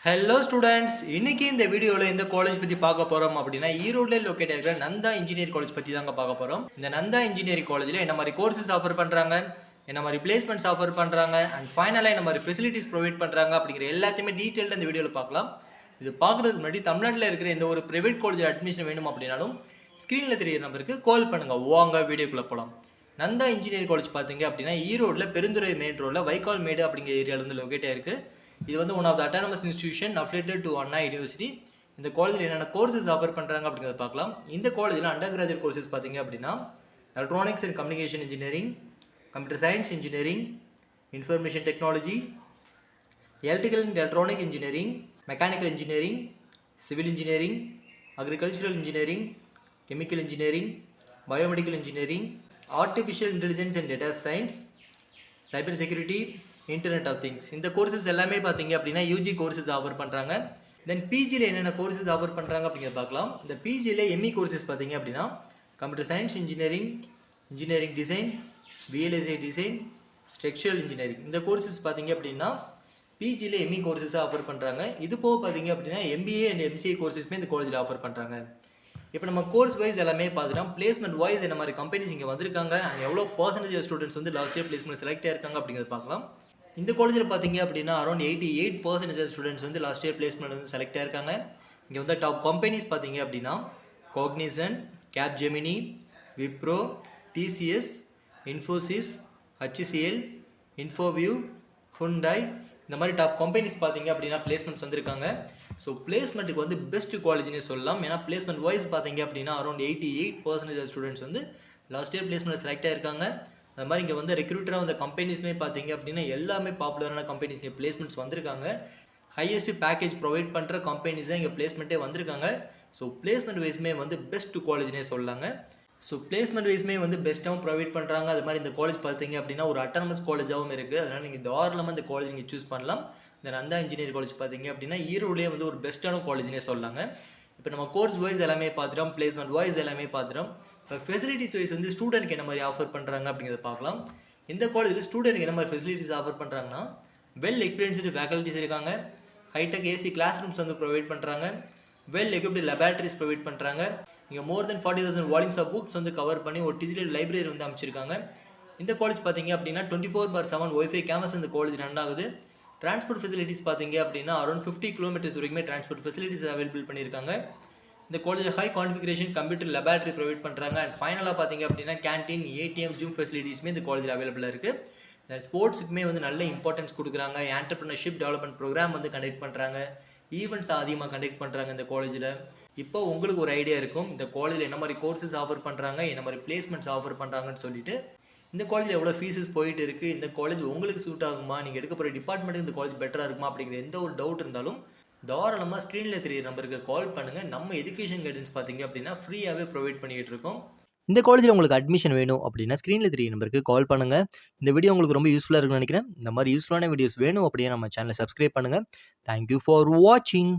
Hello students, இன்னைக்கு இந்த வீடியோவில் இந்த காலேஜ் பற்றி பார்க்க போகிறோம் அப்படின்னா ஈரோடில் லொக்கேட் ஆகிற நந்தா இன்ஜினியரிங் காலேஜ் பற்றி தாங்க பார்க்க போகிறோம். இந்த நந்தா இன்ஜினியரிங் காலேஜில் என்ன மாதிரி கோர்சஸ் ஆஃபர் பண்ணுறாங்க, என்ன மாதிரி பிளேஸ்மெண்ட்ஸ் ஆஃபர் பண்ணுறாங்க, அண்ட் ஃபைனலாக என்ன மாதிரி ஃபெசிலிட்டிஸ் ப்ரொவைட் பண்ணுறாங்க அப்படிங்கிற எல்லாத்தையுமே டீட்டெயில்டாக இந்த வீடியோவில் பார்க்கலாம். இது பார்க்குறதுக்கு முன்னாடி தமிழ்நாட்டில் இருக்கிற எந்த ஒரு ப்ரைவேட் காலேஜில் அட்மிஷன் வேணும் அப்படின்னாலும் ஸ்க்ரீனில் தெரியிற நம்பருக்கு கால் பண்ணுங்கள். வாங்க வீடியோக்குள்ளே போகலாம். நந்தா இன்ஜினியரிங் காலேஜ் பார்த்தீங்க அப்படின்னா ஈரோடில் பெருந்துறை மெயின் ரோடில் வைக்கால் மேடு அப்படிங்கிற ஏரியாவில் வந்து லொக்கேட் ஆயிருக்கு. இது வந்து one of the autonomous institution affiliated to Anna university. இந்த காலேஜில் என்னென்ன கோர்சஸ் ஆஃபர் பண்ணுறாங்க அப்படிங்கிறத பார்க்கலாம். இந்த காலேஜில் அண்டர் கிராஜுவேட் கோர்சஸ் பார்த்தீங்க அப்படின்னா electronics and communication engineering, computer science engineering, information technology, electrical and electronic engineering, mechanical engineering, civil engineering, agricultural engineering, chemical engineering, biomedical engineering, artificial intelligence and data science, cyber security, internet of things. இந்த courses எல்லாமே பார்த்தீங்க அப்படின்னா UG courses offer பண்ணுறாங்க. தென் பிஜியில் என்னென்ன courses offer பண்ணுறாங்க அப்படிங்கிறத பார்க்கலாம். இந்த பிஜியில் எம்இ கோர்சஸ் பார்த்தீங்க அப்படின்னா computer science engineering, engineering design, VLSI design, structural engineering. இந்த கோர்சஸ் பார்த்தீங்க அப்படின்னா பிஜியில் எம்இ கோர்சஸாக ஆஃபர் பண்ணுறாங்க. இது போக பார்த்தீங்க அப்படின்னா எம்பிஏ அண்ட் எம்சிஏ கோர்சஸ்மே இந்த காலேஜில் ஆஃபர் பண்ணுறாங்க. இப்போ நம்ம கோர்ஸ் வைஸ் எல்லாமே பார்த்துட்டோம். பிளேஸ்மெண்ட் வைஸ் என்ன மாதிரி கம்பெனிஸ் இங்கே வந்திருக்காங்க, அண்ட் எவ்வளோ பர்சன்டேஜ் ஸ்டூடெண்ட்ஸ் வந்து லாஸ்ட் இயர் பிளேஸ்மெண்ட் செலக்ட் ஆயிருக்காங்க அப்படிங்கிறத பார்க்கலாம். இந்த காலேஜில் பார்த்தீங்க அப்படின்னா அரௌண்ட் 88% ஸ்டூடெண்ட்ஸ் வந்து லாஸ்ட் இயர் பிளேஸ்மெண்ட் வந்து செலக்ட் ஆயிருக்காங்க. இங்கே வந்து டாப் கம்பெனிஸ் பார்த்தீங்க அப்படின்னா Cognizant, Capgemini, Wipro, TCS, Infosys, HCL, இன்ஃபோவியூ, Hyundai, இந்த மாதிரி டாப் கம்பெனிஸ் பார்த்தீங்க அப்படின்னா பிளேஸ்மெண்ட்ஸ் வந்திருக்காங்க. ஸோ பிளேஸ்மெண்ட்டுக்கு வந்து பெஸ்ட் காலேஜ்னே சொல்லலாம். ஏன்னா பிளேஸ்மெண்ட் வைஸ் பார்த்தீங்க அப்படின்னா அரௌண்ட் 88% ஸ்டூடெண்ட்ஸ் வந்து லாஸ்ட் இயர் பிளேஸ்மெண்ட் செலக்ட் ஆயிருக்காங்க. அது மாதிரி இங்கே வந்து ரெக்ரூட்டராக வந்த கம்பெனிஸ்மே பார்த்தீங்க அப்படின்னா எல்லாமே பாப்புலரான கம்பெனிஸ் இங்கே பிளேஸ்மெண்ட்ஸ் வந்திருக்காங்க. ஹையஸ்ட் பேக்கேஜ் ப்ரொவைட் பண்ணுற கம்பெனிஸ் தான் இங்கே பிளேஸ்மெண்ட்டே வந்திருக்காங்க. ஸோ பிளேஸ்மெண்ட் வைஸ்மே வந்து பெஸ்ட் காலேஜ்னே சொல்லலாங்க. ஸோ பிளேஸ்மெண்ட் வைஸ்மே வந்து பெஸ்ட்டாகவும் ப்ரொவைட் பண்ணுறாங்க. அது மாதிரி இந்த காலேஜ் பார்த்தீங்க அப்படின்னா ஒரு அட்டானமஸ் காலேஜாகவும் இருக்குது. அதனால் நீங்கள் தாராளமாக இந்த காலேஜ் நீங்கள் சூஸ் பண்ணலாம். இந்த நந்தா இன்ஜினியரிங் காலேஜ் பார்த்தீங்க அப்படின்னா ஈரோட்லேயே வந்து ஒரு பெஸ்ட்டான காலேஜ்னே சொல்லலாங்க. இப்போ நம்ம கோர்ஸ் வைஸ் எல்லாமே பார்த்துட்டோம், பிளேஸ்மெண்ட் வைஸ் எல்லாமே பார்த்துட்டோம். இப்போ ஃபெசிலிட்டிஸ் வைஸ் வந்து ஸ்டூடெண்ட்க்கு என்ன மாதிரி ஆஃபர் பண்ணுறாங்க அப்படிங்கிறத பார்க்கலாம். இந்த காலேஜில் ஸ்டூடெண்ட்க்கு என்ன மாதிரி ஃபெசிலிட்டிஸ் ஆஃபர் பண்ணுறாங்கன்னா வெல் எக்ஸ்பீரியன்ஸ்டு ஃபேக்கல்ட்டிஸ் இருக்காங்க, ஹைடெக் ஏசி கிளாஸ் ரூம்ஸ் வந்து ப்ரொவைட் பண்ணுறாங்க, வெல் எக்யூப்டு லெபார்டரிஸ் ப்ரொவைட் பண்ணுறாங்க. இங்கே மோர் தென் 40,000 வால்யூம்ஸ் ஆஃப் புக்ஸ் வந்து கவர் பண்ணி ஒரு டிஜிட்டல் லைப்ரரி வந்து அமைச்சிருக்காங்க. இந்த காலேஜ் பார்த்தீங்க அப்படின்னா 24/7 ஒய்ஃபை கேமஸ் இந்த காலேஜ் ரன் ஆகுது. டிரான்ஸ்போர்ட் ஃபெசிலிட்டிஸ் பார்த்தீங்க அப்படின்னா அரௌண்ட் 50 கிலோமீட்டர்ஸ் வரைக்குமே டிரான்ஸ்போர்ட் ஃபெசிலிட்டிஸ் அவைலபிள் பண்ணியிருக்காங்க. இந்த college high configuration computer laboratory provide பண்ணுறாங்க. அண்ட் ஃபைனலாக பார்த்தீங்க அப்படின்னா கேன்டீன், ஏடிஎம், ஜிம் ஃபெசிலிட்டிஸ்மே இந்த காலேஜில் அவைலபிளாக இருக்குது. ஸ்போர்ட்ஸுக்குமே வந்து நல்ல இம்பார்ட்டன்ஸ் கொடுக்குறாங்க. ஆண்டர்பிரினர்ஷிப் டெவலப்மெண்ட் ப்ரோக்ராம் வந்து கண்டக்ட் பண்ணுறாங்க. ஈவெண்ட்ஸ் அதிகமாக கண்டக்ட் பண்ணுறாங்க இந்த காலேஜில். இப்போ உங்களுக்கு ஒரு ஐடியா இருக்கும் இந்த காலேஜில் என்ன மாதிரி கோர்சஸ் ஆஃபர் பண்ணுறாங்க, என்ன மாதிரி பிளேஸ்மெண்ட்ஸ் ஆஃபர் பண்ணுறாங்கன்னு சொல்லிட்டு. இந்த காலேஜில் எவ்வளோ ஃபீஸஸ் போயிட்டு இருக்குது, இந்த காலேஜ் உங்களுக்கு சூட் ஆகுமா, நீங்கள் எடுக்க போகிற டிபார்ட்மெண்ட்டுக்கு இந்த காலேஜ் பெட்டராக இருக்குமா அப்படிங்கிற எந்த ஒரு டவுட் இருந்தாலும் தாராளமாக ஸ்க்ரீனில் தெரியிற நம்பருக்கு கால் பண்ணுங்கள். நம்ம எஜுகேஷன் கைடன்ஸ் பார்த்தீங்க அப்படின்னா ஃப்ரீயாகவே ப்ரொவைட் பண்ணிகிட்டு இருக்கோம். இந்த காலேஜில் உங்களுக்கு அட்மிஷன் வேணும் அப்படின்னா ஸ்க்ரீனில் தெரிய நம்பருக்கு கால் பண்ணுங்கள். இந்த வீடியோ உங்களுக்கு ரொம்ப யூஸ்ஃபுல்லாக இருக்குன்னு நினைக்கிறேன். இந்த மாதிரி யூஸ்ஃபுல்லான வீடியோஸ் வேணும் அப்படியே நம்ம சேனலை சப்ஸ்கிரைப் பண்ணுங்கள். தேங்க்யூ ஃபார் வாட்சிங்.